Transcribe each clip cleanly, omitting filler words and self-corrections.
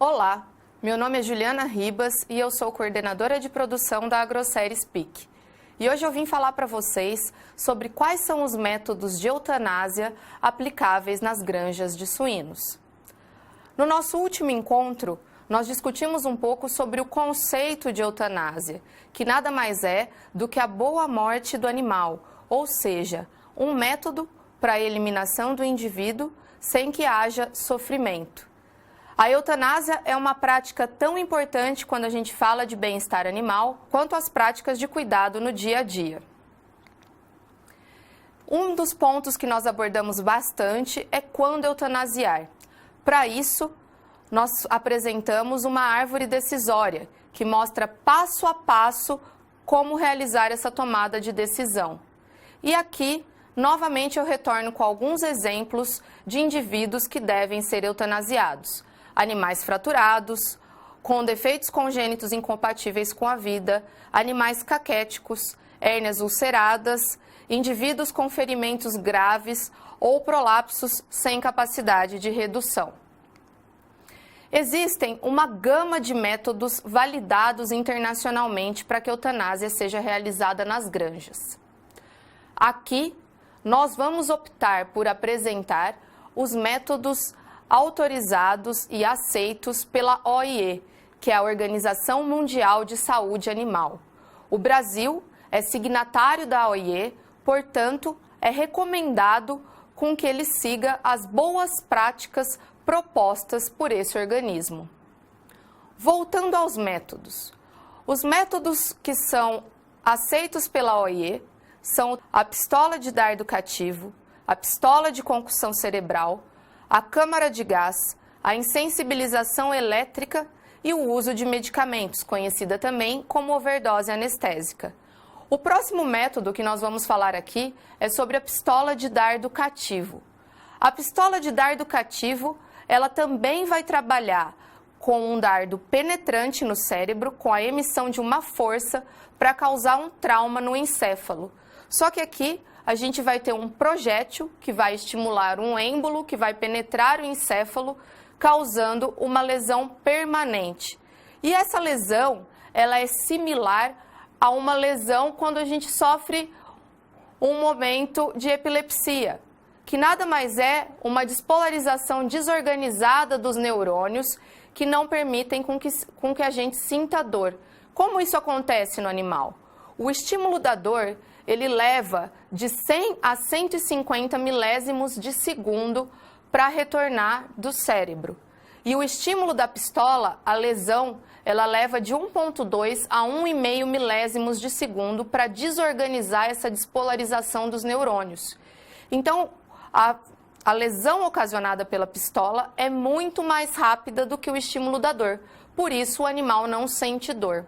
Olá, meu nome é Juliana Ribas e eu sou coordenadora de produção da Agrosérie Speak. E hoje eu vim falar para vocês sobre quais são os métodos de eutanásia aplicáveis nas granjas de suínos. No nosso último encontro, nós discutimos um pouco sobre o conceito de eutanásia, que nada mais é do que a boa morte do animal, ou seja, um método para a eliminação do indivíduo sem que haja sofrimento. A eutanásia é uma prática tão importante quando a gente fala de bem-estar animal, quanto as práticas de cuidado no dia a dia. Um dos pontos que nós abordamos bastante é quando eutanasiar. Para isso, nós apresentamos uma árvore decisória, que mostra passo a passo como realizar essa tomada de decisão. E aqui, novamente, eu retorno com alguns exemplos de indivíduos que devem ser eutanasiados. Animais fraturados, com defeitos congênitos incompatíveis com a vida, animais caquéticos, hérnias ulceradas, indivíduos com ferimentos graves ou prolapsos sem capacidade de redução. Existem uma gama de métodos validados internacionalmente para que a eutanásia seja realizada nas granjas. Aqui, nós vamos optar por apresentar os métodos autorizados e aceitos pela OIE, que é a Organização Mundial de Saúde Animal. O Brasil é signatário da OIE, portanto, é recomendado com que ele siga as boas práticas propostas por esse organismo. Voltando aos métodos. Os métodos que são aceitos pela OIE são a pistola de dardo cativo, a pistola de concussão cerebral, a câmara de gás, a insensibilização elétrica e o uso de medicamentos, conhecida também como overdose anestésica. O próximo método que nós vamos falar aqui é sobre a pistola de dardo cativo. A pistola de dardo cativo, ela também vai trabalhar com um dardo penetrante no cérebro, com a emissão de uma força para causar um trauma no encéfalo. Só que aqui a gente vai ter um projétil que vai estimular um êmbolo que vai penetrar o encéfalo, causando uma lesão permanente. E essa lesão, ela é similar a uma lesão quando a gente sofre um momento de epilepsia, que nada mais é uma despolarização desorganizada dos neurônios que não permitem com que a gente sinta dor. Como isso acontece no animal? O estímulo da dor, ele leva de 100 a 150 milésimos de segundo para retornar do cérebro. E o estímulo da pistola, a lesão, ela leva de 1,2 a 1,5 milésimos de segundo para desorganizar essa despolarização dos neurônios. Então, a lesão ocasionada pela pistola é muito mais rápida do que o estímulo da dor. Por isso, o animal não sente dor.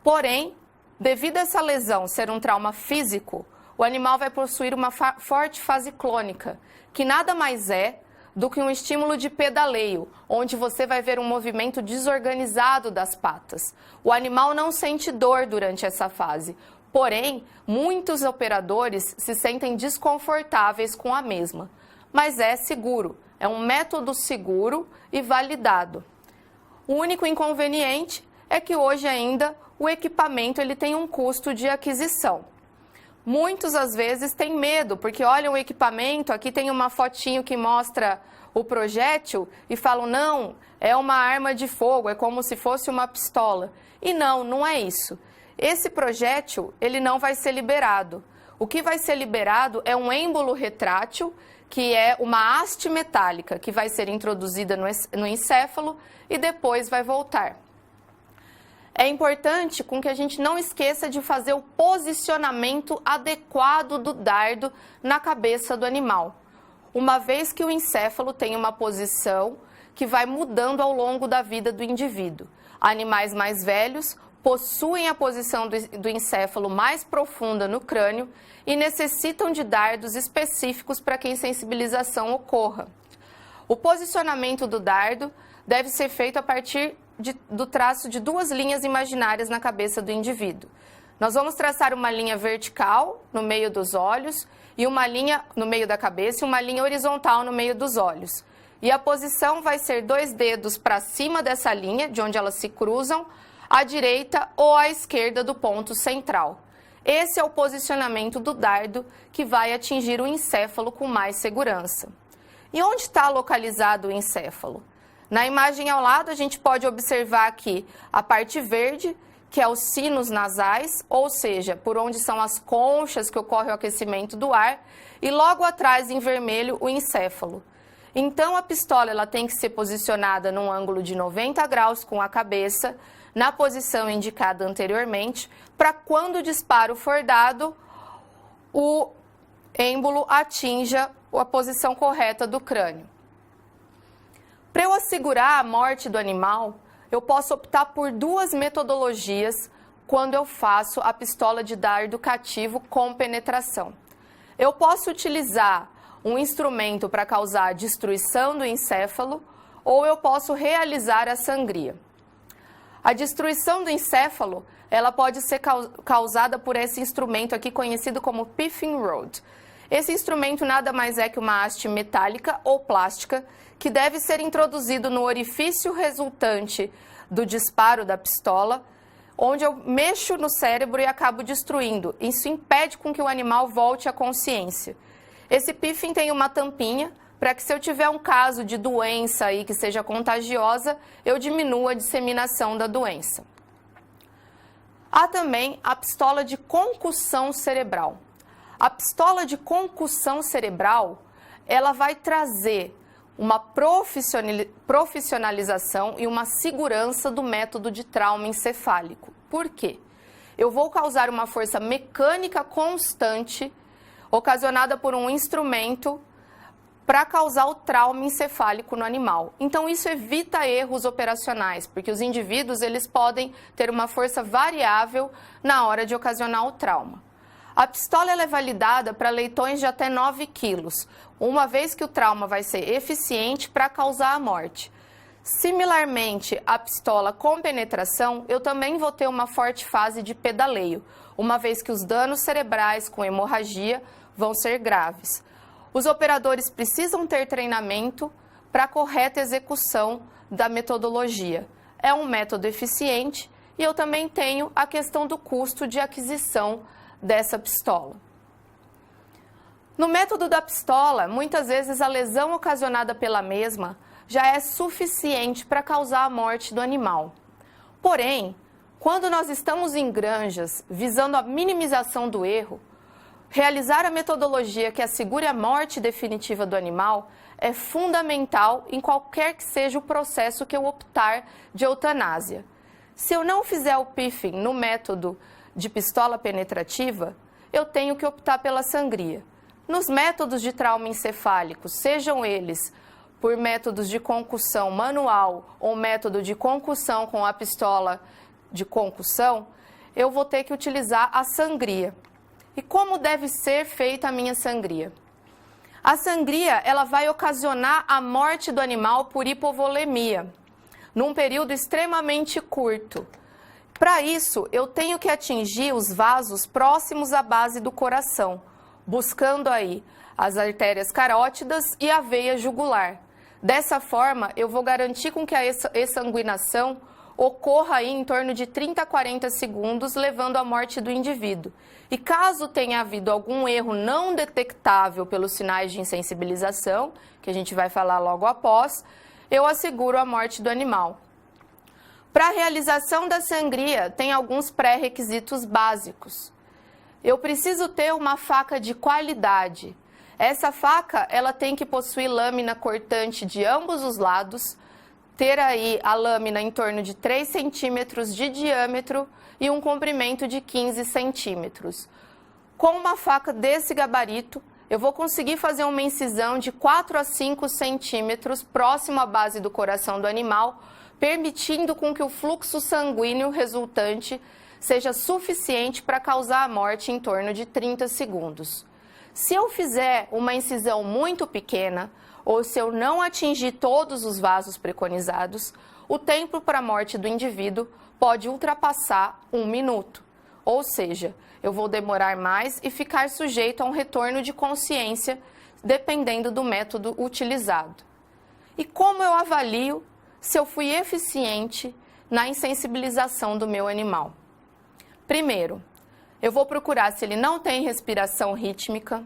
Porém, devido a essa lesão ser um trauma físico, o animal vai possuir uma forte fase clônica, que nada mais é do que um estímulo de pedaleio, onde você vai ver um movimento desorganizado das patas. O animal não sente dor durante essa fase, porém, muitos operadores se sentem desconfortáveis com a mesma. Mas é seguro, é um método seguro e validado. O único inconveniente é que hoje ainda o equipamento ele tem um custo de aquisição. Muitos, às vezes, têm medo, porque olham o equipamento, aqui tem uma fotinho que mostra o projétil e falam, não, é uma arma de fogo, é como se fosse uma pistola. E não, não é isso. Esse projétil, ele não vai ser liberado. O que vai ser liberado é um êmbolo retrátil, que é uma haste metálica, que vai ser introduzida no encéfalo e depois vai voltar. É importante com que a gente não esqueça de fazer o posicionamento adequado do dardo na cabeça do animal, uma vez que o encéfalo tem uma posição que vai mudando ao longo da vida do indivíduo. Animais mais velhos possuem a posição do encéfalo mais profunda no crânio e necessitam de dardos específicos para que a insensibilização ocorra. O posicionamento do dardo deve ser feito a partir do traço de duas linhas imaginárias na cabeça do indivíduo. Nós vamos traçar uma linha vertical no meio dos olhos e uma linha no meio da cabeça e uma linha horizontal no meio dos olhos. e a posição vai ser 2 dedos para cima dessa linha, de onde elas se cruzam, à direita ou à esquerda do ponto central. Esse é o posicionamento do dardo que vai atingir o encéfalo com mais segurança. E onde está localizado o encéfalo? Na imagem ao lado, a gente pode observar aqui a parte verde, que é os sinos nasais, ou seja, por onde são as conchas que ocorre o aquecimento do ar, e logo atrás, em vermelho, o encéfalo. Então, a pistola ela tem que ser posicionada num ângulo de 90 graus com a cabeça, na posição indicada anteriormente, para quando o disparo for dado, o êmbolo atinja a posição correta do crânio. Para eu assegurar a morte do animal, eu posso optar por 2 metodologias quando eu faço a pistola de dardo cativo com penetração. Eu posso utilizar um instrumento para causar a destruição do encéfalo ou eu posso realizar a sangria. A destruição do encéfalo, ela pode ser causada por esse instrumento aqui conhecido como Piffin Rod. Esse instrumento nada mais é que uma haste metálica ou plástica que deve ser introduzido no orifício resultante do disparo da pistola, onde eu mexo no cérebro e acabo destruindo. Isso impede com que o animal volte à consciência. Esse Piffin tem uma tampinha para que, se eu tiver um caso de doença aí que seja contagiosa, eu diminua a disseminação da doença. Há também a pistola de concussão cerebral. A pistola de concussão cerebral, ela vai trazer uma profissionalização e uma segurança do método de trauma encefálico. Por quê? Eu vou causar uma força mecânica constante, ocasionada por um instrumento, para causar o trauma encefálico no animal. Então, isso evita erros operacionais, porque os indivíduos eles podem ter uma força variável na hora de ocasionar o trauma. A pistola ela é validada para leitões de até 9 quilos, uma vez que o trauma vai ser eficiente para causar a morte. Similarmente à pistola com penetração, eu também vou ter uma forte fase de pedaleio, uma vez que os danos cerebrais com hemorragia vão ser graves. Os operadores precisam ter treinamento para a correta execução da metodologia. É um método eficiente e eu também tenho a questão do custo de aquisição dessa pistola. No método da pistola, muitas vezes a lesão ocasionada pela mesma já é suficiente para causar a morte do animal. Porém, quando nós estamos em granjas visando a minimização do erro, realizar a metodologia que assegure a morte definitiva do animal é fundamental em qualquer que seja o processo que eu optar de eutanásia. Se eu não fizer o Piffin no método de pistola penetrativa, eu tenho que optar pela sangria. Nos métodos de trauma encefálico, sejam eles por métodos de concussão manual ou método de concussão com a pistola de concussão, eu vou ter que utilizar a sangria. E como deve ser feita a minha sangria? A sangria ela vai ocasionar a morte do animal por hipovolemia, num período extremamente curto. Para isso, eu tenho que atingir os vasos próximos à base do coração, buscando aí as artérias carótidas e a veia jugular. Dessa forma, eu vou garantir com que a exsanguinação ocorra aí em torno de 30 a 40 segundos, levando à morte do indivíduo. E caso tenha havido algum erro não detectável pelos sinais de insensibilização, que a gente vai falar logo após, eu asseguro a morte do animal. Para a realização da sangria, tem alguns pré-requisitos básicos. Eu preciso ter uma faca de qualidade. Essa faca ela tem que possuir lâmina cortante de ambos os lados, ter aí a lâmina em torno de 3 centímetros de diâmetro e um comprimento de 15 centímetros. Com uma faca desse gabarito, eu vou conseguir fazer uma incisão de 4 a 5 centímetros próximo à base do coração do animal, permitindo com que o fluxo sanguíneo resultante seja suficiente para causar a morte em torno de 30 segundos. Se eu fizer uma incisão muito pequena, ou se eu não atingir todos os vasos preconizados, o tempo para a morte do indivíduo pode ultrapassar 1 minuto. Ou seja, eu vou demorar mais e ficar sujeito a um retorno de consciência, dependendo do método utilizado. E como eu avalio se eu fui eficiente na insensibilização do meu animal? Primeiro, eu vou procurar se ele não tem respiração rítmica,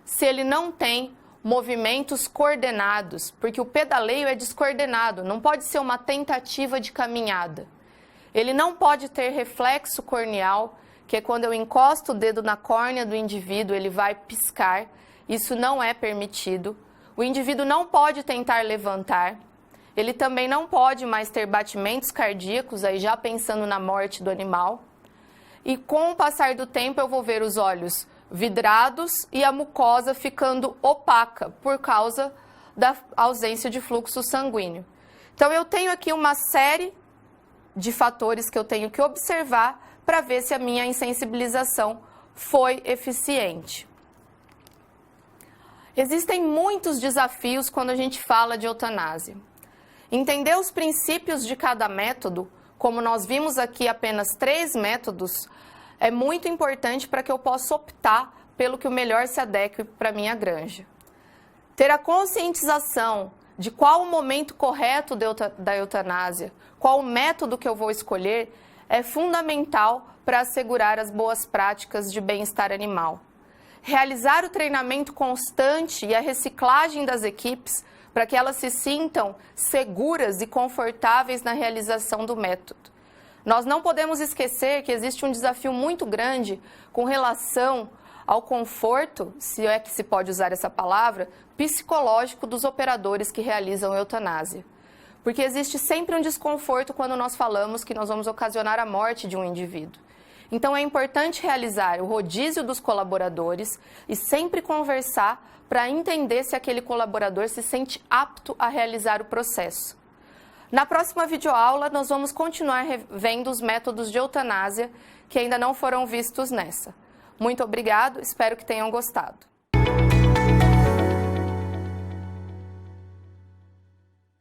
se ele não tem movimentos coordenados, porque o pedaleio é descoordenado, não pode ser uma tentativa de caminhada. Ele não pode ter reflexo corneal, que é quando eu encosto o dedo na córnea do indivíduo, ele vai piscar. Isso não é permitido. O indivíduo não pode tentar levantar. Ele também não pode mais ter batimentos cardíacos, aí já pensando na morte do animal. E com o passar do tempo eu vou ver os olhos vidrados e a mucosa ficando opaca por causa da ausência de fluxo sanguíneo. Então eu tenho aqui uma série de fatores que eu tenho que observar para ver se a minha insensibilização foi eficiente. Existem muitos desafios quando a gente fala de eutanásia. Entender os princípios de cada método, como nós vimos aqui apenas 3 métodos, é muito importante para que eu possa optar pelo que o melhor se adeque para a minha granja. Ter a conscientização de qual o momento correto da eutanásia, qual o método que eu vou escolher, é fundamental para assegurar as boas práticas de bem-estar animal. Realizar o treinamento constante e a reciclagem das equipes para que elas se sintam seguras e confortáveis na realização do método. Nós não podemos esquecer que existe um desafio muito grande com relação ao conforto, se é que se pode usar essa palavra, psicológico dos operadores que realizam eutanásia. Porque existe sempre um desconforto quando nós falamos que nós vamos ocasionar a morte de um indivíduo. Então é importante realizar o rodízio dos colaboradores e sempre conversar para entender se aquele colaborador se sente apto a realizar o processo. Na próxima videoaula, nós vamos continuar vendo os métodos de eutanásia que ainda não foram vistos nessa. Muito obrigado, espero que tenham gostado.